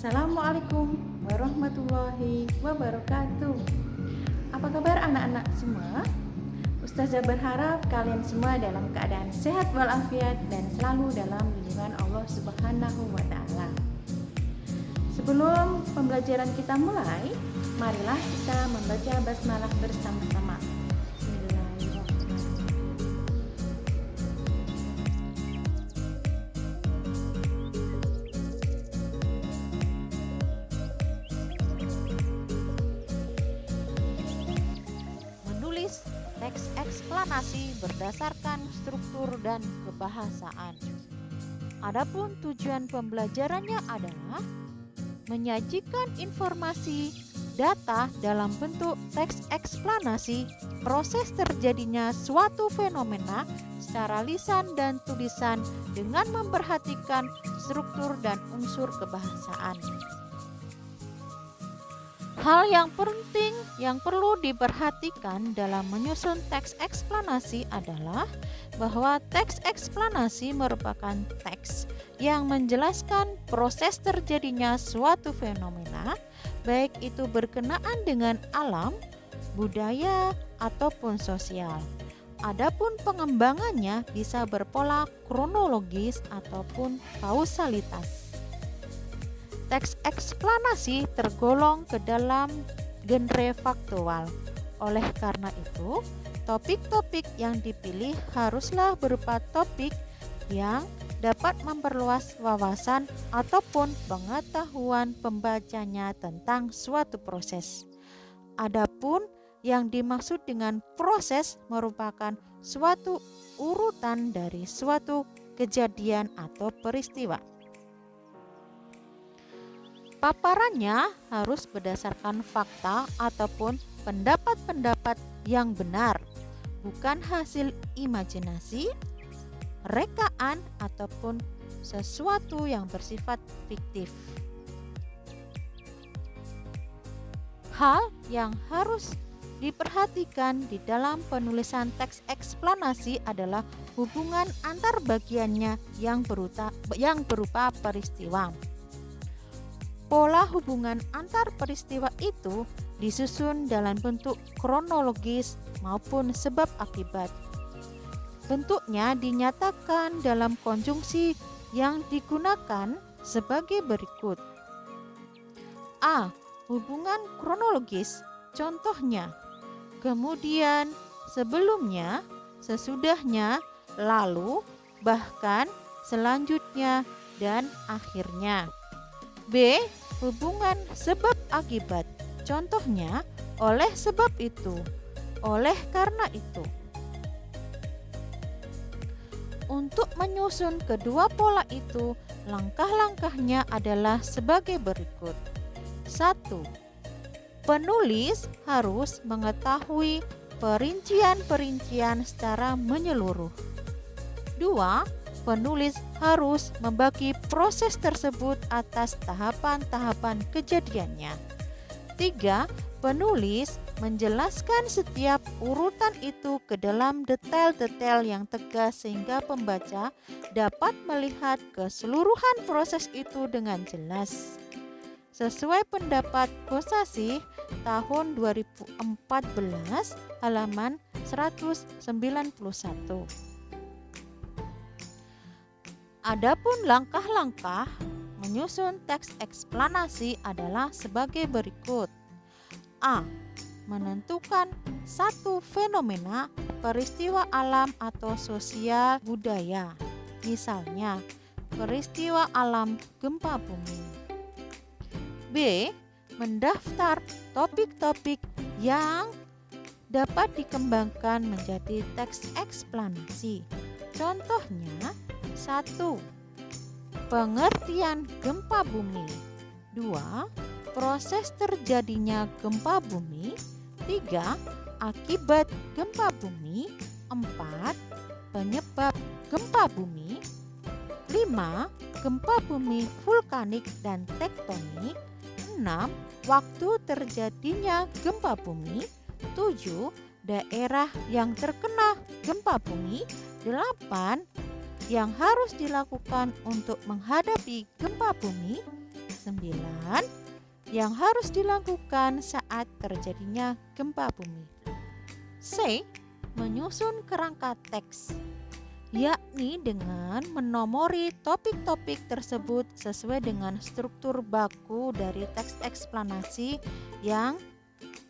Assalamualaikum warahmatullahi wabarakatuh. Apa kabar anak-anak semua? Ustazah berharap kalian semua dalam keadaan sehat walafiat dan selalu dalam lindungan Allah Subhanahu wa taala. Sebelum pembelajaran kita mulai, marilah kita membaca basmalah bersama-sama. Teks eksplanasi berdasarkan struktur dan kebahasaan. Adapun tujuan pembelajarannya adalah menyajikan informasi data dalam bentuk teks eksplanasi proses terjadinya suatu fenomena secara lisan dan tulisan dengan memperhatikan struktur dan unsur kebahasaan. Hal yang penting yang perlu diperhatikan dalam menyusun teks eksplanasi adalah bahwa teks eksplanasi merupakan teks yang menjelaskan proses terjadinya suatu fenomena, baik itu berkenaan dengan alam, budaya, ataupun sosial. Adapun pengembangannya bisa berpola kronologis ataupun kausalitas. Teks eksplanasi tergolong ke dalam genre faktual. Oleh karena itu, topik-topik yang dipilih haruslah berupa topik yang dapat memperluas wawasan ataupun pengetahuan pembacanya tentang suatu proses. Adapun yang dimaksud dengan proses merupakan suatu urutan dari suatu kejadian atau peristiwa. Paparannya harus berdasarkan fakta ataupun pendapat-pendapat yang benar, bukan hasil imajinasi, rekaan, ataupun sesuatu yang bersifat fiktif. Hal yang harus diperhatikan di dalam penulisan teks eksplanasi adalah hubungan antar bagiannya yang berupa peristiwa. Pola hubungan antar peristiwa itu disusun dalam bentuk kronologis maupun sebab akibat. Bentuknya dinyatakan dalam konjungsi yang digunakan sebagai berikut. A. Hubungan kronologis, contohnya kemudian, sebelumnya, sesudahnya, lalu, bahkan, selanjutnya, dan akhirnya. B. Hubungan sebab akibat, contohnya oleh sebab itu, oleh karena itu. Untuk menyusun kedua pola itu, langkah-langkahnya adalah sebagai berikut. 1. Penulis harus mengetahui perincian-perincian secara menyeluruh. 2. Penulis harus membagi proses tersebut atas tahapan-tahapan kejadiannya. 3. Penulis menjelaskan setiap urutan itu ke dalam detail-detail yang tegas sehingga pembaca dapat melihat keseluruhan proses itu dengan jelas. Sesuai pendapat Kosasih tahun 2014 halaman 191. Adapun langkah-langkah menyusun teks eksplanasi adalah sebagai berikut. A. Menentukan satu fenomena, peristiwa alam atau sosial budaya. Misalnya, peristiwa alam gempa bumi. B. Mendaftar topik-topik yang dapat dikembangkan menjadi teks eksplanasi. Contohnya, 1. Pengertian gempa bumi. 2. Proses terjadinya gempa bumi. 3. Akibat gempa bumi. 4. Penyebab gempa bumi. 5. Gempa bumi vulkanik dan tektonik. 6. Waktu terjadinya gempa bumi. 7. Daerah yang terkena gempa bumi. 8. Yang harus dilakukan untuk menghadapi gempa bumi. 9 yang harus dilakukan saat terjadinya gempa bumi. C. Menyusun kerangka teks, yakni dengan menomori topik-topik tersebut sesuai dengan struktur baku dari teks eksplanasi yang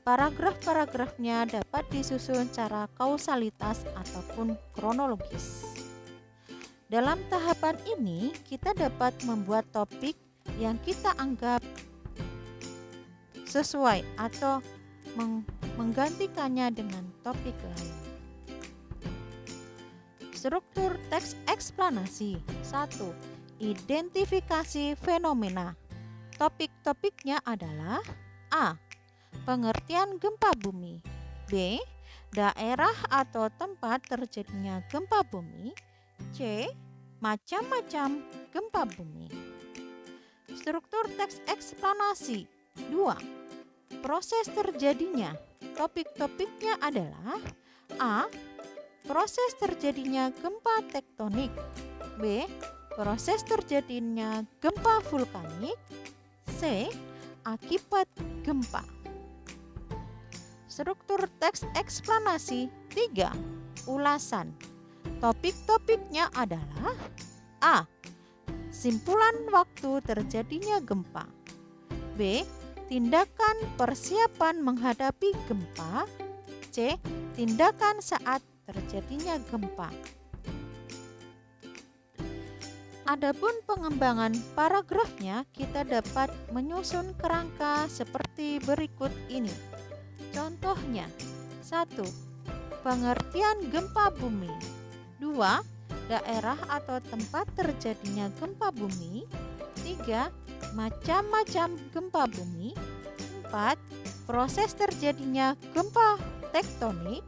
paragraf-paragrafnya dapat disusun secara kausalitas ataupun kronologis. Dalam tahapan ini, kita dapat membuat topik yang kita anggap sesuai atau menggantikannya dengan topik lain. Struktur teks eksplanasi. 1. Identifikasi fenomena. Topik-topiknya adalah A. Pengertian gempa bumi. B. Daerah atau tempat terjadinya gempa bumi. C. Macam-macam gempa bumi. Struktur teks eksplanasi. 2. Proses terjadinya. Topik-topiknya adalah A. Proses terjadinya gempa tektonik. B. Proses terjadinya gempa vulkanik. C. Akibat gempa. Struktur teks eksplanasi. 3. Ulasan. Topik-topiknya adalah A. Simpulan waktu terjadinya gempa. B. Tindakan persiapan menghadapi gempa. C. Tindakan saat terjadinya gempa. Adapun pengembangan paragrafnya, kita dapat menyusun kerangka seperti berikut ini. Contohnya, 1. Pengertian gempa bumi. 2. Daerah atau tempat terjadinya gempa bumi. 3. Macam-macam gempa bumi. 4. Proses terjadinya gempa tektonik.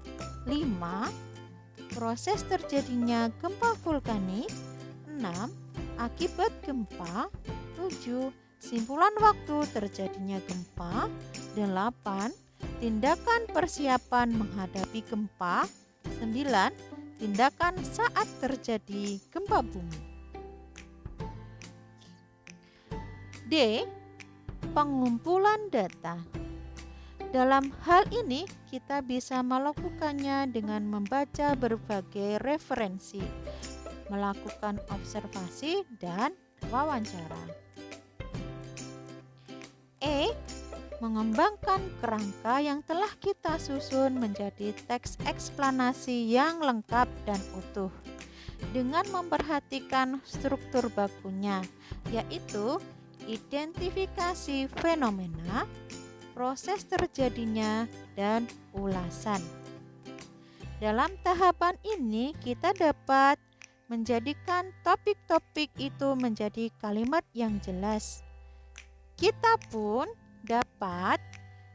5. Proses terjadinya gempa vulkanik. 6. Akibat gempa. 7. Simpulan waktu terjadinya gempa. 8. Tindakan persiapan menghadapi gempa. 9. Tindakan saat terjadi gempa bumi. D. Pengumpulan data. Dalam hal ini, kita bisa melakukannya dengan membaca berbagai referensi, melakukan observasi dan wawancara. E. Mengembangkan kerangka yang telah kita susun menjadi teks eksplanasi yang lengkap dan utuh dengan memperhatikan struktur bakunya, yaitu identifikasi fenomena, proses terjadinya, dan ulasan. Dalam tahapan ini, kita dapat menjadikan topik-topik itu menjadi kalimat yang jelas. Kita pun dapat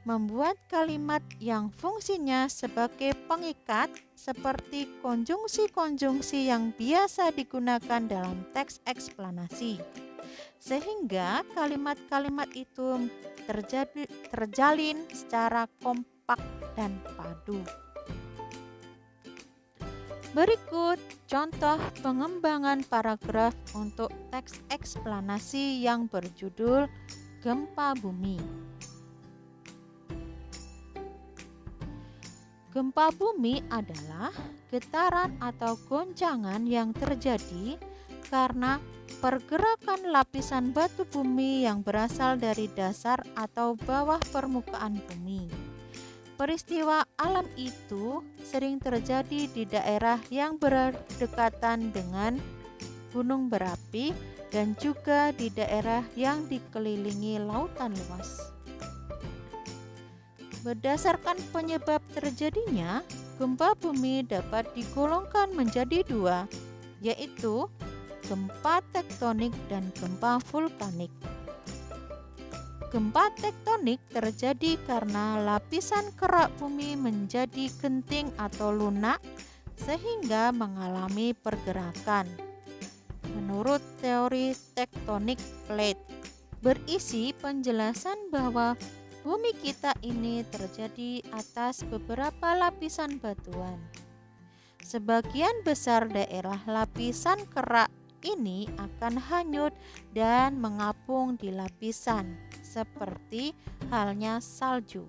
membuat kalimat yang fungsinya sebagai pengikat seperti konjungsi-konjungsi yang biasa digunakan dalam teks eksplanasi, sehingga kalimat-kalimat itu terjalin secara kompak dan padu. Berikut contoh pengembangan paragraf untuk teks eksplanasi yang berjudul Gempa Bumi. Gempa bumi adalah getaran atau goncangan yang terjadi karena pergerakan lapisan batu bumi yang berasal dari dasar atau bawah permukaan bumi. Peristiwa alam itu sering terjadi di daerah yang berdekatan dengan gunung berapi dan juga di daerah yang dikelilingi lautan luas. Berdasarkan penyebab terjadinya, gempa bumi dapat digolongkan menjadi 2, yaitu gempa tektonik dan gempa vulkanik. Gempa tektonik terjadi karena lapisan kerak bumi menjadi genting atau lunak sehingga mengalami pergerakan. Menurut teori tektonik plate, berisi penjelasan bahwa bumi kita ini terjadi atas beberapa lapisan batuan. Sebagian besar daerah lapisan kerak ini akan hanyut dan mengapung di lapisan, seperti halnya salju.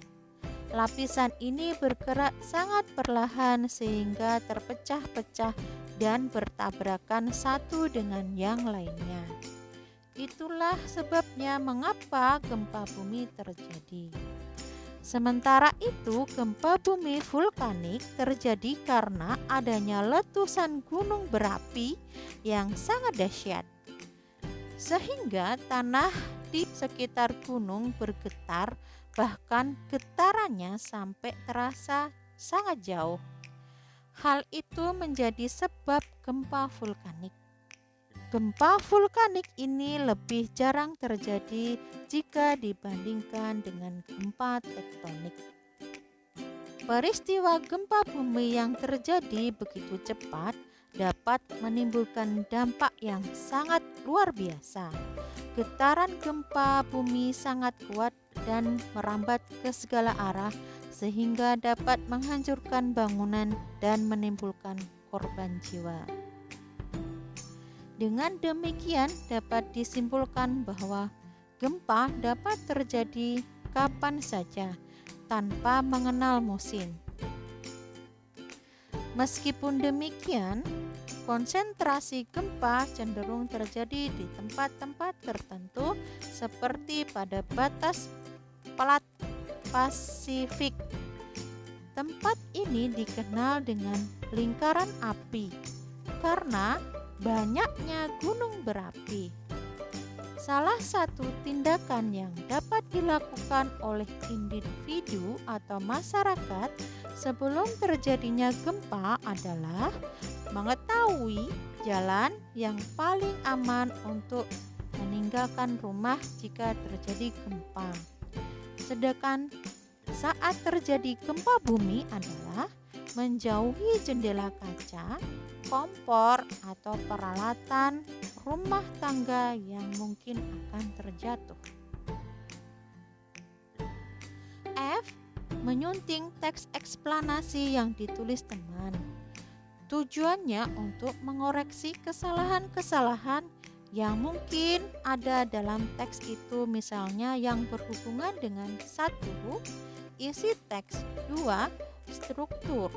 Lapisan ini bergerak sangat perlahan sehingga terpecah-pecah dan bertabrakan satu dengan yang lainnya. Itulah sebabnya mengapa gempa bumi terjadi. Sementara itu, gempa bumi vulkanik terjadi karena adanya letusan gunung berapi yang sangat dahsyat, sehingga tanah di sekitar gunung bergetar, bahkan getarannya sampai terasa sangat jauh. Hal itu menjadi sebab gempa vulkanik. Gempa vulkanik ini lebih jarang terjadi jika dibandingkan dengan gempa tektonik. Peristiwa gempa bumi yang terjadi begitu cepat dapat menimbulkan dampak yang sangat luar biasa. Getaran gempa bumi sangat kuat dan merambat ke segala arah sehingga dapat menghancurkan bangunan dan menimbulkan korban jiwa. Dengan demikian dapat disimpulkan bahwa gempa dapat terjadi kapan saja tanpa mengenal musim. Meskipun demikian, konsentrasi gempa cenderung terjadi di tempat-tempat tertentu seperti pada batas Plat Pasifik. Tempat ini dikenal dengan lingkaran api karena banyaknya gunung berapi. Salah satu tindakan yang dapat dilakukan oleh individu atau masyarakat sebelum terjadinya gempa adalah mengetahui jalan yang paling aman untuk meninggalkan rumah jika terjadi gempa. Sedangkan saat terjadi gempa bumi adalah menjauhi jendela kaca, kompor, atau peralatan rumah tangga yang mungkin akan terjatuh. F. Menyunting teks eksplanasi yang ditulis teman. Tujuannya untuk mengoreksi kesalahan-kesalahan yang mungkin ada dalam teks itu, misalnya yang berhubungan dengan 1. Isi teks, 2. Struktur,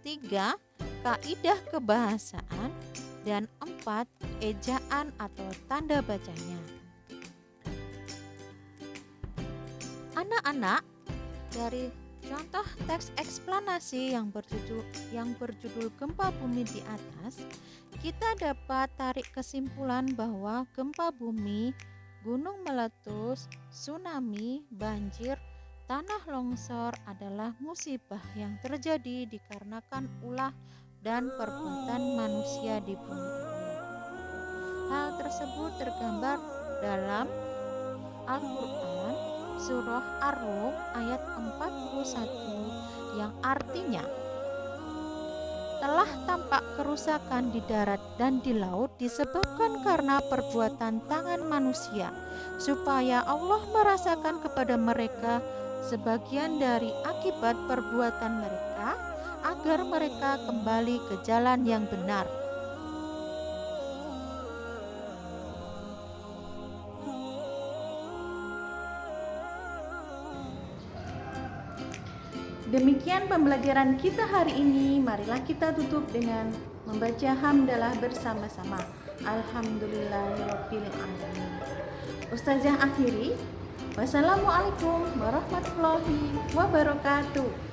3. Kaidah kebahasaan, dan 4. Ejaan atau tanda bacanya. Anak-anak, dari contoh teks eksplanasi yang berjudul gempa bumi di atas, kita dapat tarik kesimpulan bahwa gempa bumi, gunung meletus, tsunami, banjir, tanah longsor adalah musibah yang terjadi dikarenakan ulah dan perbuatan manusia di bumi ini. Hal tersebut tergambar dalam Al-Quran Surah Ar-Rum ayat 41 yang artinya, telah tampak kerusakan di darat dan di laut disebabkan karena perbuatan tangan manusia, supaya Allah merasakan kepada mereka sebagian dari akibat perbuatan mereka, agar mereka kembali ke jalan yang benar. Demikian pembelajaran kita hari ini. Marilah kita tutup dengan membaca hamdalah bersama-sama. Alhamdulillahirabbil alamin. Ustazah akhiri. Wassalamualaikum warahmatullahi wabarakatuh.